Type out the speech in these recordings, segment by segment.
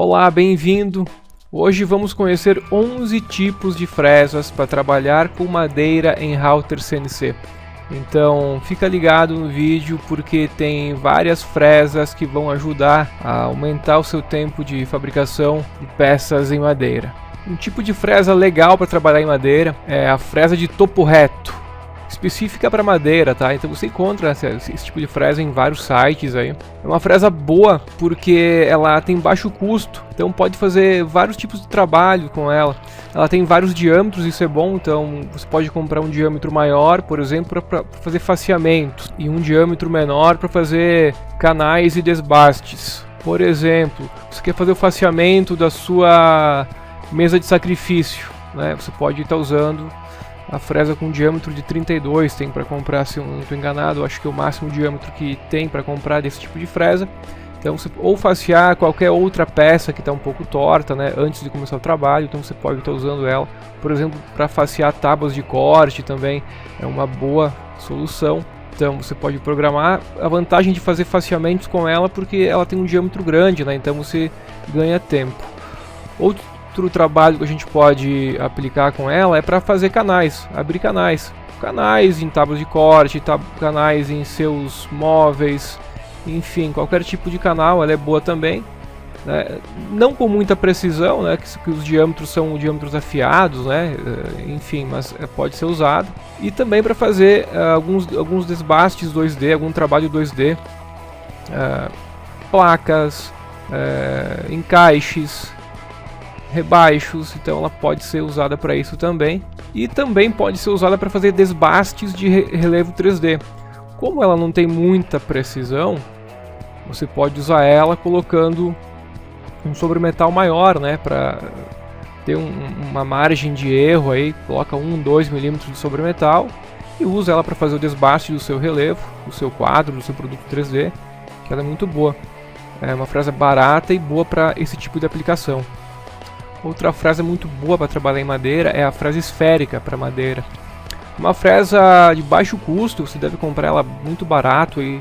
Olá, bem-vindo! Hoje vamos conhecer 11 tipos de fresas para trabalhar com madeira em router CNC. Então fica ligado no vídeo porque tem várias fresas que vão ajudar a aumentar o seu tempo de fabricação de peças em madeira. Um tipo de fresa legal para trabalhar em madeira é a fresa de topo reto, específica para madeira, tá? Então você encontra esse tipo de fresa em vários sites aí. É uma fresa boa porque ela tem baixo custo, então pode fazer vários tipos de trabalho com ela. Ela tem vários diâmetros, isso é bom, então você pode comprar um diâmetro maior, por exemplo, para fazer faceamentos, e um diâmetro menor para fazer canais e desbastes. Por exemplo, você quer fazer o faceamento da sua mesa de sacrifício, né? Você pode estar usando a fresa com diâmetro de 32, tem para comprar, se eu não estou enganado, acho que é o máximo diâmetro que tem para comprar desse tipo de fresa. Então você ou facear qualquer outra peça que está um pouco torta, né, antes de começar o trabalho, então você pode estar usando ela, por exemplo, para facear tábuas de corte também é uma boa solução. Então você pode programar. A vantagem de fazer faceamentos com ela porque ela tem um diâmetro grande, né, então você ganha tempo. Outro trabalho que a gente pode aplicar com ela é para fazer canais, abrir canais em tábuas de corte, canais em seus móveis, enfim, qualquer tipo de canal. Ela é boa também, né? Não com muita precisão, né? Que os diâmetros são diâmetros afiados, né? Enfim, mas pode ser usado. E também para fazer alguns desbastes 2D, algum trabalho 2D, placas, encaixes, rebaixos, então ela pode ser usada para isso também. E também pode ser usada para fazer desbastes de relevo 3D. Como ela não tem muita precisão, você pode usar ela colocando um sobremetal maior, né, para ter uma margem de erro aí. Coloca 2 milímetros de sobremetal e usa ela para fazer o desbaste do seu relevo, do seu quadro, do seu produto 3D, que ela é muito boa. É uma fresa barata e boa para esse tipo de aplicação. Outra fresa muito boa para trabalhar em madeira é a fresa esférica para madeira. Uma fresa de baixo custo, você deve comprar ela muito barato, e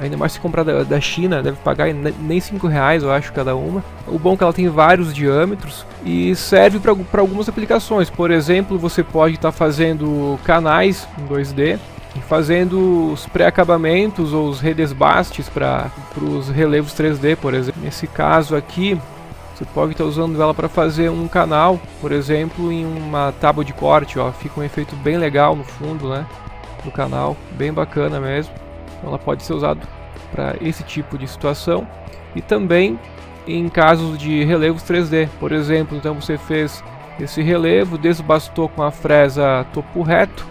ainda mais se comprar da China, deve pagar nem R$5, eu acho, cada uma. O bom é que ela tem vários diâmetros e serve para algumas aplicações. Por exemplo, você pode estar fazendo canais em 2D e fazendo os pré-acabamentos ou os redesbastes para os relevos 3D, por exemplo. Nesse caso aqui, você pode estar usando ela para fazer um canal, por exemplo, em uma tábua de corte, ó, fica um efeito bem legal no fundo, né, do canal, bem bacana mesmo. Então ela pode ser usada para esse tipo de situação e também em casos de relevos 3D. Por exemplo, então você fez esse relevo, desbastou com a fresa topo reto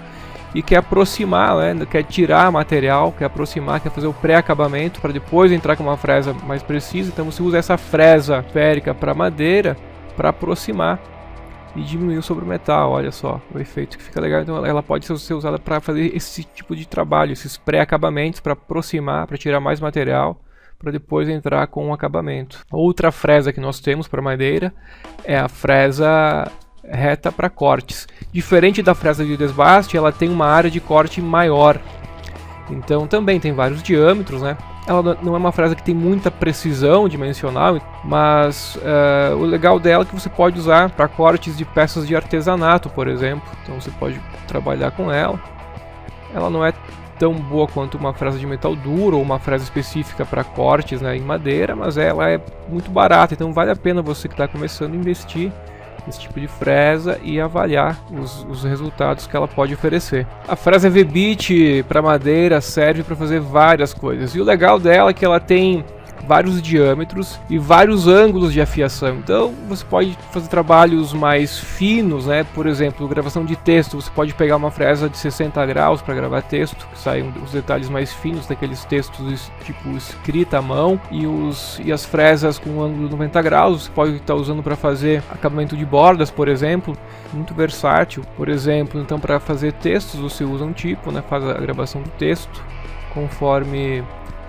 e quer aproximar, né, quer tirar material, quer aproximar, quer fazer o pré-acabamento para depois entrar com uma fresa mais precisa. Então você usa essa fresa esférica para madeira para aproximar e diminuir o sobremetal. Olha só o efeito que fica legal. Então ela pode ser usada para fazer esse tipo de trabalho, esses pré-acabamentos, para aproximar, para tirar mais material, para depois entrar com o acabamento. Outra fresa que nós temos para madeira é a fresa reta para cortes. Diferente da fresa de desbaste, ela tem uma área de corte maior. Então também tem vários diâmetros, né? Ela não é uma fresa que tem muita precisão dimensional, mas o legal dela é que você pode usar para cortes de peças de artesanato, por exemplo. Então você pode trabalhar com ela. Ela não é tão boa quanto uma fresa de metal duro ou uma fresa específica para cortes, né, em madeira, mas ela é muito barata, então vale a pena você que está começando a investir nesse tipo de fresa e avaliar os resultados que ela pode oferecer. A fresa V-Bit para madeira serve para fazer várias coisas, e o legal dela é que ela tem vários diâmetros e vários ângulos de afiação. Então você pode fazer trabalhos mais finos, né? Por exemplo, gravação de texto, você pode pegar uma fresa de 60 graus para gravar texto, que saem os detalhes mais finos daqueles textos tipo escrita à mão, e as fresas com ângulo 90 graus você pode estar usando para fazer acabamento de bordas, por exemplo. Muito versátil. Por exemplo, então, para fazer textos você usa um tipo, né? Faz a gravação do texto conforme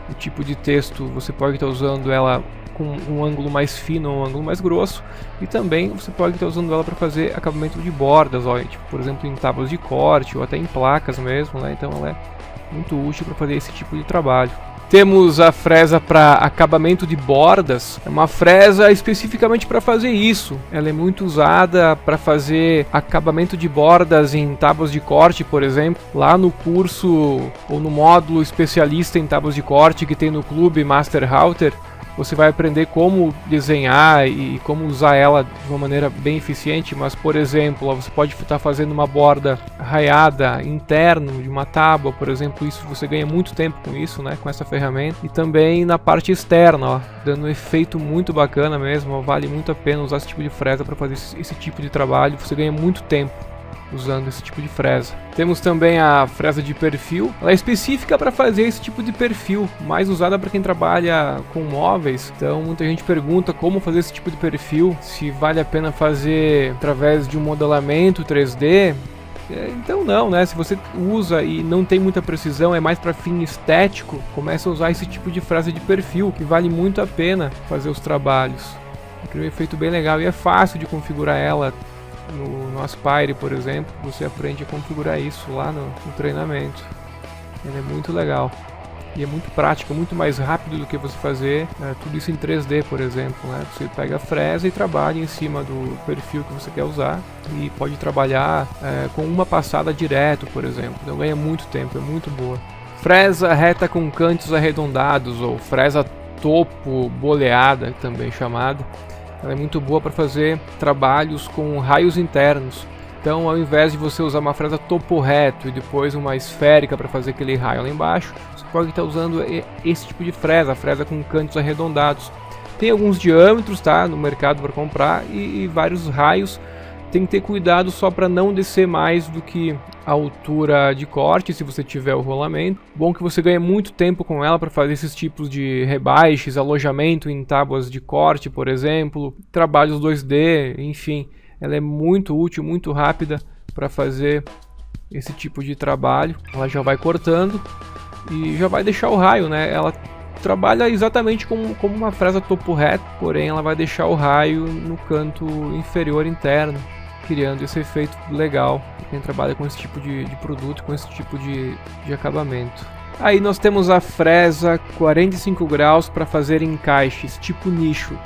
o tipo de texto. Você pode estar usando ela com um ângulo mais fino ou um ângulo mais grosso, e também você pode estar usando ela para fazer acabamento de bordas, ó, tipo, por exemplo, em tábuas de corte ou até em placas mesmo, né? Então ela é muito útil para fazer esse tipo de trabalho. Temos a fresa para acabamento de bordas, é uma fresa especificamente para fazer isso. Ela é muito usada para fazer acabamento de bordas em tábuas de corte, por exemplo. Lá no curso ou no módulo especialista em tábuas de corte que tem no clube Master Router, você vai aprender como desenhar e como usar ela de uma maneira bem eficiente. Mas, por exemplo, você pode estar fazendo uma borda raiada interno de uma tábua, por exemplo. Isso você ganha muito tempo com isso, né, com essa ferramenta. E também na parte externa, ó, dando um efeito muito bacana mesmo. Ó, vale muito a pena usar esse tipo de fresa para fazer esse tipo de trabalho. Você ganha muito tempo usando esse tipo de fresa. Temos também a fresa de perfil. Ela é específica para fazer esse tipo de perfil, mais usada para quem trabalha com móveis. Então muita gente pergunta como fazer esse tipo de perfil, se vale a pena fazer através de um modelamento 3D. Então não, né? Se você usa e não tem muita precisão, é mais para fim estético, começa a usar esse tipo de fresa de perfil, que vale muito a pena fazer os trabalhos. Cria um efeito bem legal e é fácil de configurar ela. No Aspire, por exemplo, você aprende a configurar isso lá no treinamento. Ele é muito legal e é muito prático, muito mais rápido do que você fazer tudo isso em 3D, por exemplo, né? Você pega a fresa e trabalha em cima do perfil que você quer usar e pode trabalhar com uma passada direto, por exemplo. Então ganha muito tempo, é muito boa. Fresa reta com cantos arredondados, ou fresa topo boleada, também chamada. Ela é muito boa para fazer trabalhos com raios internos. Então, ao invés de você usar uma fresa topo reto e depois uma esférica para fazer aquele raio lá embaixo, você pode estar usando esse tipo de fresa, a fresa com cantos arredondados. Tem alguns diâmetros, tá, no mercado para comprar e vários raios. Tem que ter cuidado só para não descer mais do que a altura de corte, se você tiver o rolamento. Bom que você ganha muito tempo com ela para fazer esses tipos de rebaixes, alojamento em tábuas de corte, por exemplo, trabalhos 2D, enfim. Ela é muito útil, muito rápida para fazer esse tipo de trabalho. Ela já vai cortando e já vai deixar o raio, né? Ela trabalha exatamente como uma fresa topo reto, porém ela vai deixar o raio no canto inferior interno, criando esse efeito legal para quem trabalha com esse tipo de produto, com esse tipo de acabamento. Aí nós temos a fresa 45 graus para fazer encaixes, tipo nicho.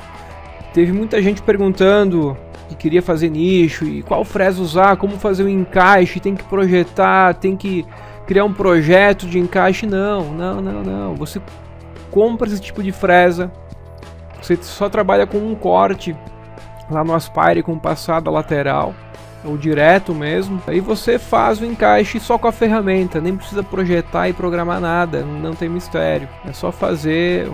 Teve muita gente perguntando que queria fazer nicho e qual fresa usar, como fazer o encaixe, tem que projetar, tem que criar um projeto de encaixe. Não. Você compra esse tipo de fresa, você só trabalha com um corte lá no Aspire com passada lateral ou direto mesmo, aí você faz o encaixe só com a ferramenta, nem precisa projetar e programar nada, não tem mistério, é só fazer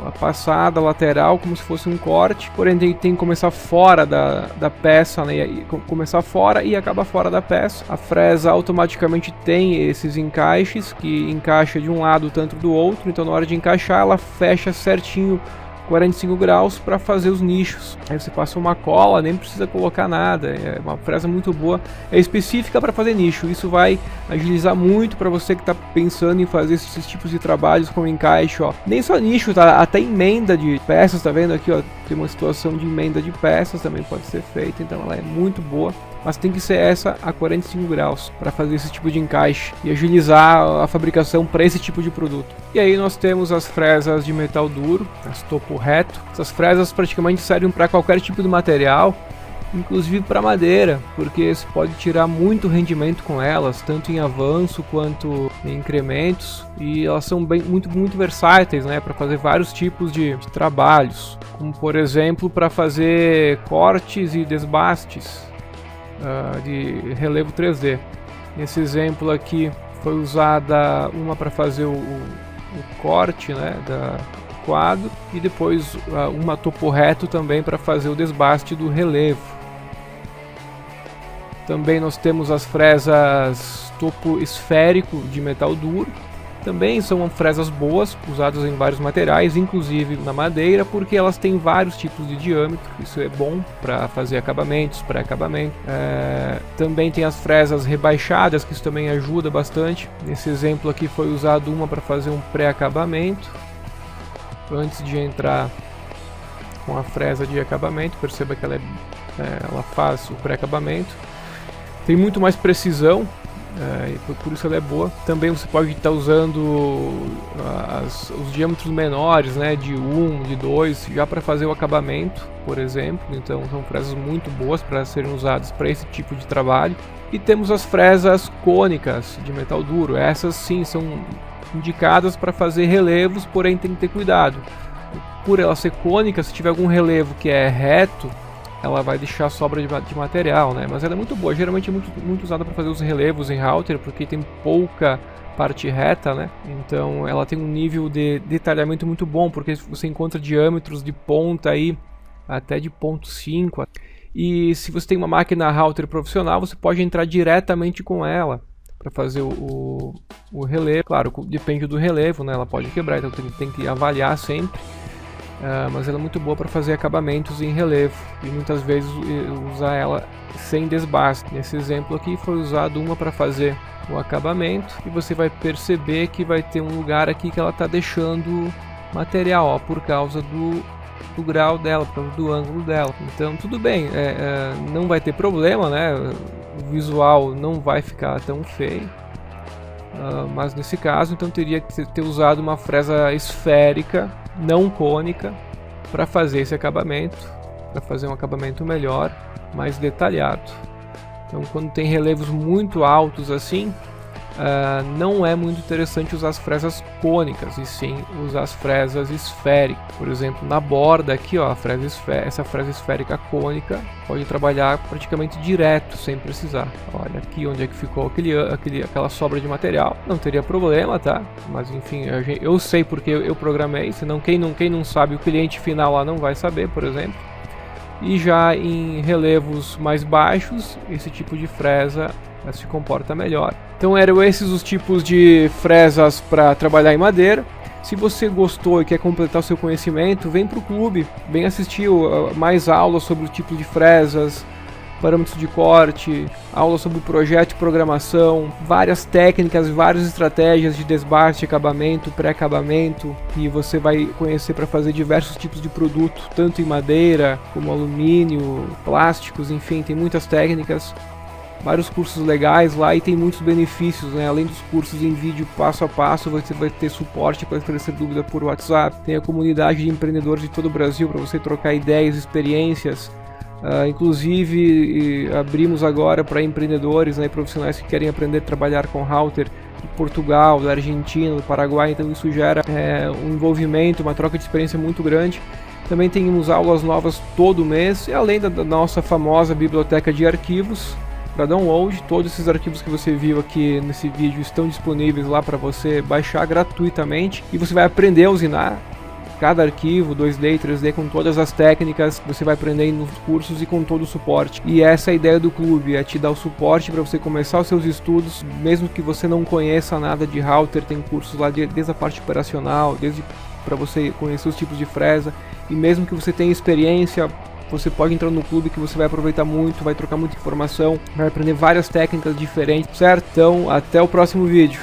a passada lateral como se fosse um corte, porém tem que começar fora da peça, né? Começar fora e acabar fora da peça. A fresa automaticamente tem esses encaixes que encaixa de um lado tanto do outro, então na hora de encaixar ela fecha certinho 45 graus para fazer os nichos. Aí você passa uma cola, nem precisa colocar nada. É uma fresa muito boa, é específica para fazer nicho. Isso vai agilizar muito para você que está pensando em fazer esses tipos de trabalhos com encaixe, ó. Nem só nicho, tá? Até emenda de peças, tá vendo aqui, ó? Tem uma situação de emenda de peças também pode ser feita, então ela é muito boa. Mas tem que ser essa a 45 graus para fazer esse tipo de encaixe e agilizar a fabricação para esse tipo de produto. E aí nós temos as fresas de metal duro, as topo reto. Essas fresas praticamente servem para qualquer tipo de material, inclusive para madeira, porque você pode tirar muito rendimento com elas, tanto em avanço quanto em incrementos, e elas são muito versáteis, né, para fazer vários tipos de trabalhos, como por exemplo para fazer cortes e desbastes de relevo 3D. Nesse exemplo aqui foi usada uma para fazer o corte, né, do quadro, e depois uma topo reto também para fazer o desbaste do relevo. Também nós temos as fresas topo esférico de metal duro. Também são fresas boas, usadas em vários materiais, inclusive na madeira, porque elas têm vários tipos de diâmetro. Isso é bom para fazer acabamentos, pré-acabamento. Também tem as fresas rebaixadas, que isso também ajuda bastante. Nesse exemplo aqui foi usado uma para fazer um pré-acabamento, antes de entrar com a fresa de acabamento. Perceba que ela faz o pré-acabamento. Tem muito mais precisão por isso ela é boa. Também você pode estar usando os diâmetros menores, né, de 1, de 2, já para fazer o acabamento, por exemplo. Então são fresas muito boas para serem usadas para esse tipo de trabalho. E temos as fresas cônicas de metal duro. Essas sim são indicadas para fazer relevos, porém tem que ter cuidado. Por ela ser cônica, se tiver algum relevo que é reto, ela vai deixar sobra de material, né? Mas ela é muito boa, geralmente é muito usada para fazer os relevos em router, porque tem pouca parte reta, né? Então ela tem um nível de detalhamento muito bom, porque você encontra diâmetros de ponta aí até de 0,5. E se você tem uma máquina router profissional, você pode entrar diretamente com ela para fazer o relevo. Claro, depende do relevo, né? Ela pode quebrar, então tem que avaliar sempre. Mas ela é muito boa para fazer acabamentos em relevo e muitas vezes usar ela sem desbaste. Nesse exemplo aqui foi usado uma para fazer o acabamento e você vai perceber que vai ter um lugar aqui que ela está deixando material, ó, por causa do grau dela, por causa do ângulo dela. Então tudo bem, não vai ter problema, né? O visual não vai ficar tão feio. Mas nesse caso então teria que ter usado uma fresa esférica, não cônica, para fazer esse acabamento, para fazer um acabamento melhor, mais detalhado. Então quando tem relevos muito altos assim, não é muito interessante usar as fresas cônicas, e sim usar as fresas esféricas. Por exemplo, na borda aqui, ó, essa fresa esférica cônica pode trabalhar praticamente direto, sem precisar. Olha aqui onde é que ficou aquela sobra de material. Não teria problema, tá? Mas enfim, eu sei porque eu programei, senão quem não sabe, o cliente final lá não vai saber, por exemplo. E já em relevos mais baixos, esse tipo de fresa se comporta melhor. Então eram esses os tipos de fresas para trabalhar em madeira. Se você gostou e quer completar o seu conhecimento, vem para o clube, vem assistir mais aulas sobre o tipo de fresas, parâmetros de corte, aulas sobre projeto e programação, várias técnicas, várias estratégias de desbaste, acabamento, pré-acabamento, que você vai conhecer para fazer diversos tipos de produto, tanto em madeira como alumínio, plásticos, enfim, tem muitas técnicas. Vários cursos legais lá e tem muitos benefícios, né? Além dos cursos em vídeo passo a passo, você vai ter suporte para esclarecer dúvida por WhatsApp, tem a comunidade de empreendedores de todo o Brasil para você trocar ideias, experiências. Inclusive abrimos agora para empreendedores, né, profissionais que querem aprender a trabalhar com router de Portugal, da Argentina, do Paraguai, então isso gera um envolvimento, uma troca de experiência muito grande. Também temos aulas novas todo mês, e além da nossa famosa biblioteca de arquivos para download. Todos esses arquivos que você viu aqui nesse vídeo estão disponíveis lá para você baixar gratuitamente, e você vai aprender a usinar cada arquivo 2D e 3D com todas as técnicas que você vai aprender nos cursos e com todo o suporte. E essa é a ideia do clube, é te dar o suporte para você começar os seus estudos, mesmo que você não conheça nada de router. Tem cursos lá desde a parte operacional, desde para você conhecer os tipos de fresa, e mesmo que você tenha experiência, você pode entrar no clube que você vai aproveitar muito, vai trocar muita informação, vai aprender várias técnicas diferentes, certo? Então, até o próximo vídeo.